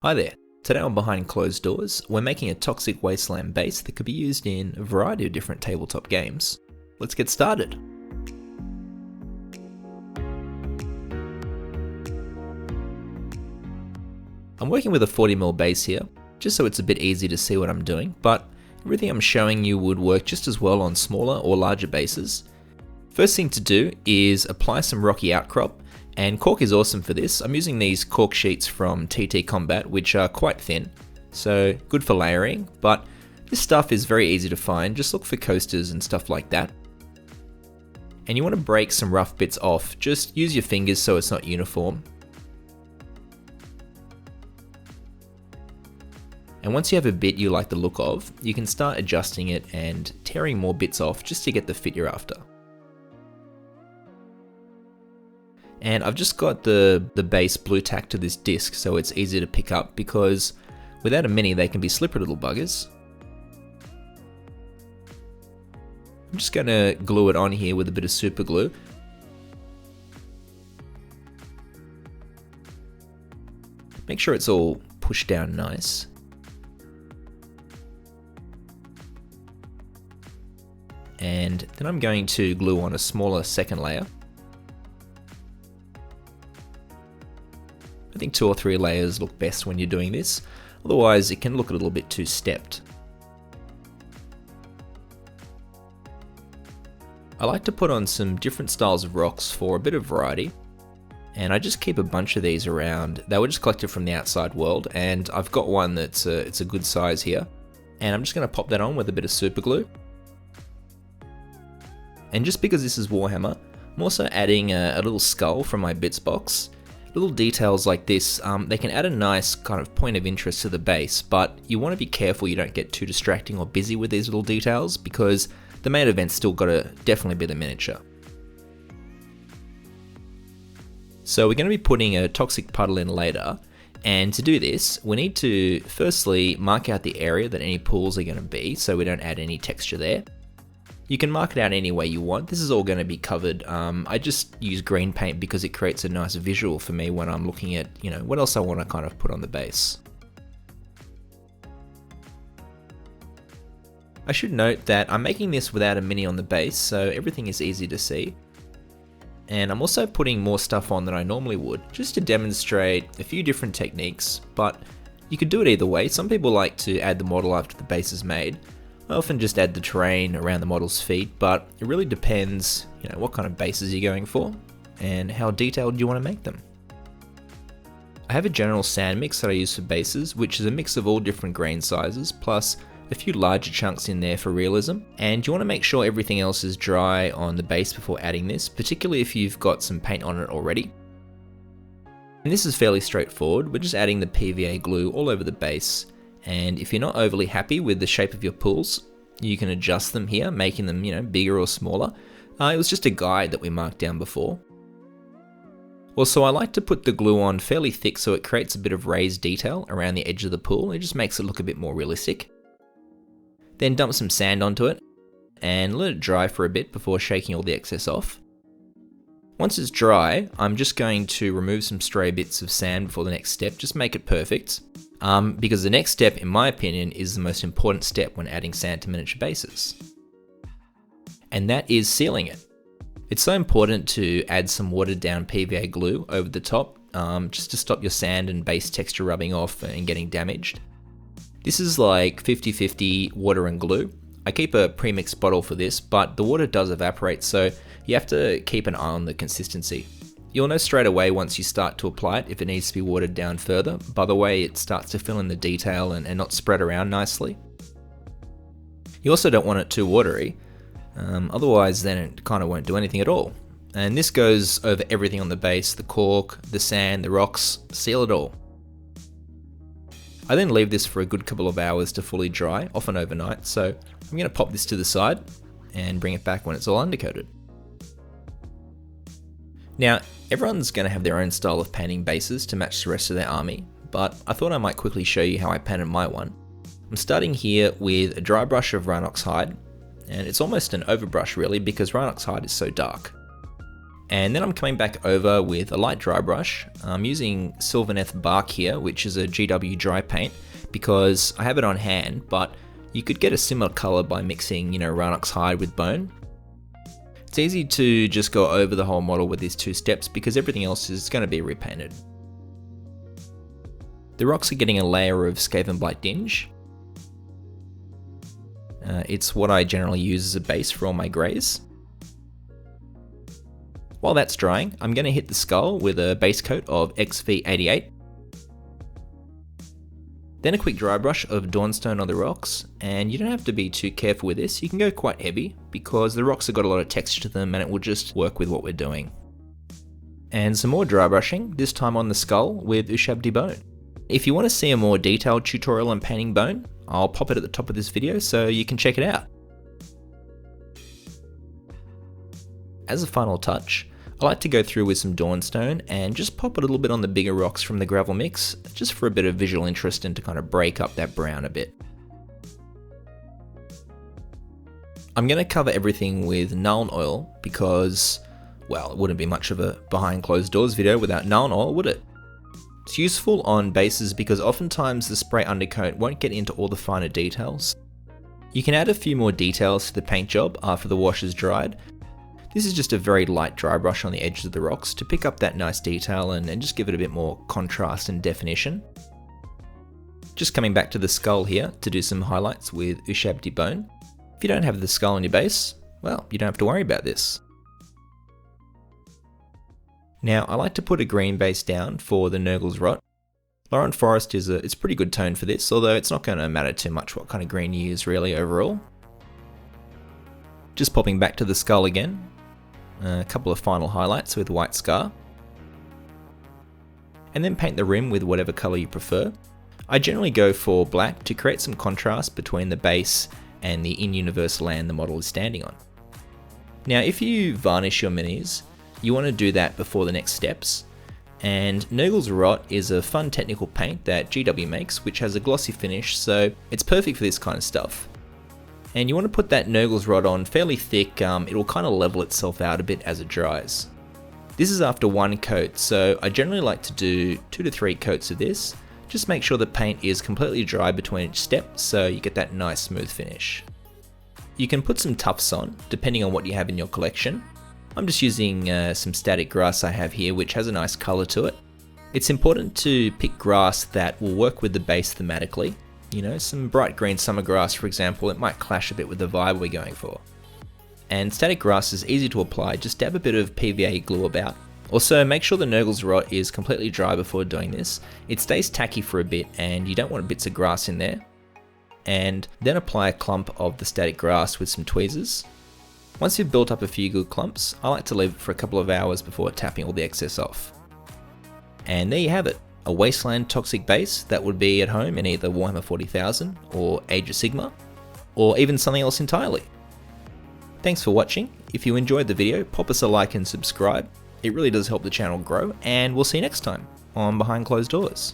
Hi there. Today on Behind Closed Doors, we're making a Toxic Wasteland base that could be used in a variety of different tabletop games. Let's get started. I'm working with a 40mm base here, just so it's a bit easy to see what I'm doing, but everything I'm showing you would work just as well on smaller or larger bases. First thing to do is apply some rocky outcrop, and cork is awesome for this. I'm using these cork sheets from TT Combat, which are quite thin, so good for layering, but this stuff is very easy to find. Just look for coasters and stuff like that. And you want to break some rough bits off. Just use your fingers so it's not uniform. And once you have a bit you like the look of, you can start adjusting it and tearing more bits off just to get the fit you're after. And I've just got the base blue tacked to this disc so it's easy to pick up, because without a mini they can be slippery little buggers. I'm just going to glue it on here with a bit of super glue. Make sure it's all pushed down nice. And then I'm going to glue on a smaller second layer. I think 2 or 3 layers look best when you're doing this, otherwise it can look a little bit too stepped. I like to put on some different styles of rocks for a bit of variety, and I just keep a bunch of these around. They were just collected from the outside world, and I've got one that's it's a good size here, and I'm just going to pop that on with a bit of super glue. And just because this is Warhammer, I'm also adding a little skull from my bits box. Little details like this, they can add a nice kind of point of interest to the base, but you want to be careful you don't get too distracting or busy with these little details, because the main event's still got to definitely be the miniature. So we're going to be putting a toxic puddle in later, and to do this we need to firstly mark out the area that any pools are going to be so we don't add any texture there. You can mark it out any way you want. This is all going to be covered. I just use green paint because it creates a nice visual for me when I'm looking at, what else I want to kind of put on the base. I should note that I'm making this without a mini on the base, so everything is easy to see. And I'm also putting more stuff on than I normally would, just to demonstrate a few different techniques, but you could do it either way. Some people like to add the model after the base is made. I often just add the terrain around the model's feet, but it really depends, what kind of bases you're going for and how detailed you want to make them. I have a general sand mix that I use for bases, which is a mix of all different grain sizes, plus a few larger chunks in there for realism. And you want to make sure everything else is dry on the base before adding this, particularly if you've got some paint on it already. And this is fairly straightforward. We're just adding the PVA glue all over the base. And if you're not overly happy with the shape of your pools, you can adjust them here, making them, bigger or smaller. It was just a guide that we marked down before. Also, I like to put the glue on fairly thick so it creates a bit of raised detail around the edge of the pool. It just makes it look a bit more realistic. Then dump some sand onto it and let it dry for a bit before shaking all the excess off. Once it's dry, I'm just going to remove some stray bits of sand before the next step, just make it perfect. Because the next step, in my opinion, is the most important step when adding sand to miniature bases. And that is sealing it. It's so important to add some watered down PVA glue over the top, just to stop your sand and base texture rubbing off and getting damaged. This is like 50-50 water and glue. I keep a pre-mixed bottle for this, but the water does evaporate, so you have to keep an eye on the consistency. You'll know straight away once you start to apply it if it needs to be watered down further, by the way it starts to fill in the detail and not spread around nicely. You also don't want it too watery, otherwise then it kind of won't do anything at all. And this goes over everything on the base, the cork, the sand, the rocks, seal it all. I then leave this for a good couple of hours to fully dry, often overnight, so I'm going to pop this to the side and bring it back when it's all undercoated. Now, everyone's going to have their own style of painting bases to match the rest of their army, but I thought I might quickly show you how I painted my one. I'm starting here with a dry brush of Rhinox hide, and it's almost an overbrush really because Rhinox hide is so dark. And then I'm coming back over with a light dry brush. I'm using Sylvaneth Bark here, which is a GW dry paint, because I have it on hand, but you could get a similar color by mixing, Rhinox hide with bone. It's easy to just go over the whole model with these 2 steps because everything else is going to be repainted. The rocks are getting a layer of Skaven Blight Dinge. It's what I generally use as a base for all my greys. While that's drying, I'm going to hit the skull with a base coat of XV88. Then a quick dry brush of Dawnstone on the rocks, and you don't have to be too careful with this, you can go quite heavy because the rocks have got a lot of texture to them and it will just work with what we're doing. And some more dry brushing, this time on the skull with Ushabti Bone. If you want to see a more detailed tutorial on painting bone, I'll pop it at the top of this video so you can check it out. As a final touch, I like to go through with some Dawnstone and just pop a little bit on the bigger rocks from the gravel mix, just for a bit of visual interest and to kind of break up that brown a bit. I'm going to cover everything with Nuln Oil because, well, it wouldn't be much of a behind closed doors video without Nuln Oil, would it? It's useful on bases because oftentimes the spray undercoat won't get into all the finer details. You can add a few more details to the paint job after the wash is dried. This is just a very light dry brush on the edges of the rocks to pick up that nice detail and just give it a bit more contrast and definition. Just coming back to the skull here to do some highlights with Ushabti Bone. If you don't have the skull on your base, well, you don't have to worry about this. Now, I like to put a green base down for the Nurgle's Rot. Laurent Forest is a pretty good tone for this, although it's not going to matter too much what kind of green you use really overall. Just popping back to the skull again. A couple of final highlights with White Scar. And then paint the rim with whatever colour you prefer. I generally go for black to create some contrast between the base and the in-universe land the model is standing on. Now, if you varnish your minis, you want to do that before the next steps. And Nurgle's Rot is a fun technical paint that GW makes, which has a glossy finish, so it's perfect for this kind of stuff. And you want to put that Nurgle's Rot on fairly thick, it'll kind of level itself out a bit as it dries. This is after 1 coat, so I generally like to do 2 to 3 coats of this. Just make sure the paint is completely dry between each step so you get that nice smooth finish. You can put some tufts on, depending on what you have in your collection. I'm just using some static grass I have here, which has a nice colour to it. It's important to pick grass that will work with the base thematically. You know, some bright green summer grass, for example, it might clash a bit with the vibe we're going for. And static grass is easy to apply, just dab a bit of PVA glue about. Also, make sure the Nurgle's Rot is completely dry before doing this. It stays tacky for a bit and you don't want bits of grass in there. And then apply a clump of the static grass with some tweezers. Once you've built up a few good clumps, I like to leave it for a couple of hours before tapping all the excess off. And there you have it, a Wasteland Toxic base that would be at home in either Warhammer 40,000 or Age of Sigmar, or even something else entirely. Thanks for watching. If you enjoyed the video, pop us a like and subscribe. It really does help the channel grow, and we'll see you next time on Behind Closed Doors.